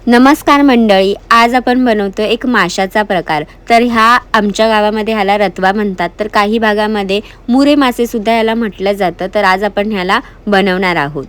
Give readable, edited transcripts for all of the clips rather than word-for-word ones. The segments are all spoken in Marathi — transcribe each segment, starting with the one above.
नमस्कार मंडळी, आज आपण बनवतो एक माशाचा प्रकार। तर आमच्या गावामध्ये ह्याला रतवा म्हणतात, तर काही भागामध्ये मुरे मासे सुद्धा ह्याला म्हटलं जातं। तर आज आपण ह्याला बनवणार आहोत।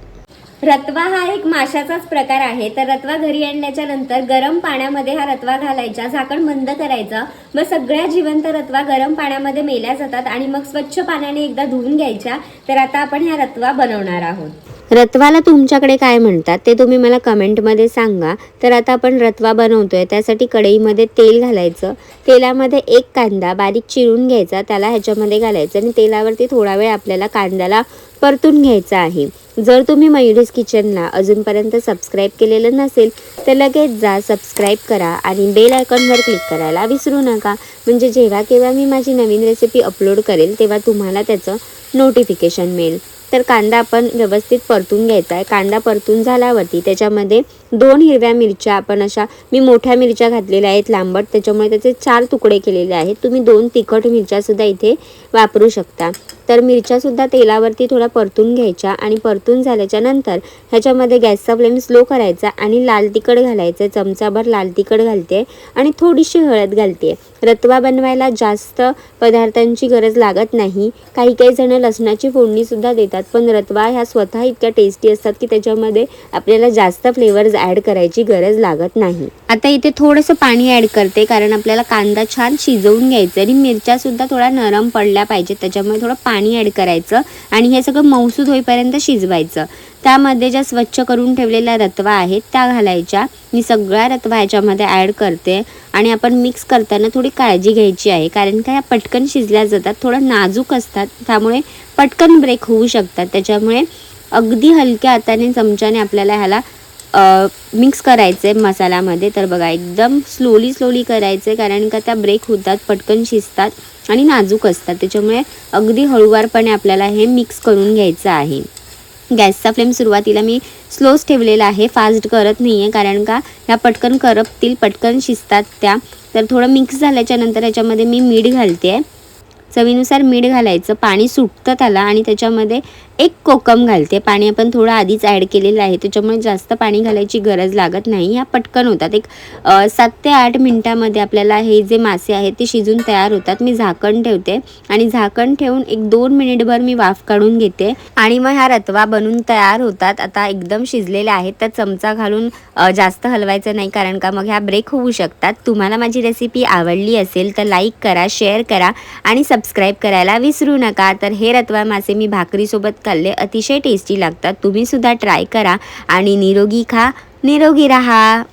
रतवा हा एक माशाचाच प्रकार आहे। तर रतवा घरी आणल्याच्या नंतर गरम पाण्यामध्ये हा रतवा घालायचा, झाकण बंद करायचं। मग सगळ्या जिवंत रतवा गरम पाण्यामध्ये मेल्या जातात आणि मग स्वच्छ पाण्याने एकदा धुवून घ्यायच्या। तर आता आपण हा रतवा बनवणार आहोत। रतवाला तुमच्याकडे काय म्हणतात ते तुम्ही मला कमेंटमध्ये सांगा। तर आता आपण रतवा बनवतोय, त्यासाठी कढईमध्ये तेल घालायचं। तेलामध्ये एक कांदा बारीक चिरून घ्यायचा, त्याला ह्याच्यामध्ये घालायचं आणि तेलावरती थोडा वेळ आपल्याला कांद्याला परतून घ्यायचा आहे। जर तुम्ही मयुरीज किचनला अजूनपर्यंत सबस्क्राईब केलेलं नसेल तर लगेच जा, सबस्क्राईब करा आणि बेल आयकॉनवर क्लिक करायला विसरू नका, म्हणजे जेव्हा केव्हा मी माझी नवीन रेसिपी अपलोड करेल तेव्हा तुम्हाला त्याचं नोटिफिकेशन मिळेल। तर कांदा आपण व्यवस्थित परतून घ्यायचा आहे। कांदा परतून झाल्यावरती त्याच्यामध्ये 2 हिरव्या मिरच्या, आपण मी मोठ्या मिरच्या घातलेल्या आहेत लांबट, त्याच्यामुळे त्याचे 4 तुकडे केलेले आहेत। तुम्ही 2 तिखट मिरच्या सुद्धा इथे वापरू शकता। तर मिरच्या सुद्धा तेलावरती थोडा परतून घ्यायच्या आणि परतून झाल्याच्या नंतर ह्याच्यामध्ये गॅसचा फ्लेम स्लो करायचा आणि लाल तिखट घालायचं। चमचाभर लाल तिखट घालते आणि थोडीशी हळद घालते। रतवा बनवायला जास्त पदार्थांची गरज लागत नाही। काही जण लसणाची फोडणी सुद्धा देतात, पण रतवा ह्या स्वतः इतक्या टेस्टी असतात की त्याच्यामध्ये आपल्याला जास्त फ्लेवर्स ॲड करायची गरज लागत नाही। आता इथे थोडंसं पाणी ॲड करते, कारण आपल्याला कांदा छान शिजवून घ्यायचा आणि मिरच्या सुद्धा थोडा नरम पडल्या पाहिजेत, त्याच्यामुळे थोडं पाणी ॲड करायचं आणि हे सगळं मऊसूद होईपर्यंत शिजवायचं। त्यामध्ये ज्या स्वच्छ करून ठेवलेल्या रतवा आहेत त्या घालायच्या। मी सगळा रतवा ह्याच्यामध्ये ॲड करते आणि आपण मिक्स करताना थोडी काळजी घ्यायची आहे, कारण का ह्या पटकन शिजल्या जातात, थोडं नाजूक असतात, त्यामुळे पटकन ब्रेक होऊ शकतात। त्याच्यामुळे अगदी हलक्या हाताने चमच्याने आपल्याला ह्याला मिक्स करायचं आहे मसाल्यामध्ये। तर बघा, एकदम स्लोली करायचं आहे, कारण का त्या ब्रेक होतात, पटकन शिजतात आणि नाजूक असतात, त्याच्यामुळे अगदी हळूवारपणे आपल्याला हे मिक्स करून घ्यायचं आहे। गॅसचा फ्लेम सुरुवातीला मी स्लोच ठेवलेला आहे, फास्ट करत नाही आहे, कारण का ह्या पटकन करपतील, पटकन शिजतात त्या। तर थोडं मिक्स झाल्याच्या नंतर ह्याच्यामध्ये मी मीठ घालते आहे, चवीनुसार मीठ घालायचं। पाणी सुटतं त्याला आणि त्याच्यामध्ये 1 कोकम घालते। पाणी आपण थोडं आधीच ॲड केलेलं आहे, त्याच्यामुळे जास्त पाणी घालायची गरज लागत नाही। ह्या पटकन होतात, 7 ते 8 मिनिटामध्ये आपल्याला हे जे मासे आहेत ते शिजून तयार होतात। मी झाकण ठेवते आणि झाकण ठेवून 1-2 मिनिटभर मी वाफ काढून घेते आणि मग ह्या रतवा बनून तयार होतात। आता एकदम शिजलेले आहेत, तर चमचा घालून जास्त हलवायचं नाही, कारण का मग ह्या ब्रेक होऊ शकतात। तुम्हाला माझी रेसिपी आवडली असेल तर लाईक करा, शेअर करा आणि सबस्क्राईब करायला विसरू नका। तर हे रतवा मासे मी भाकरीसोबत खाल्ले, अतिशय टेस्टी लागतात। तुम्ही सुद्धा ट्राय करा आणि निरोगी खा, निरोगी राहा।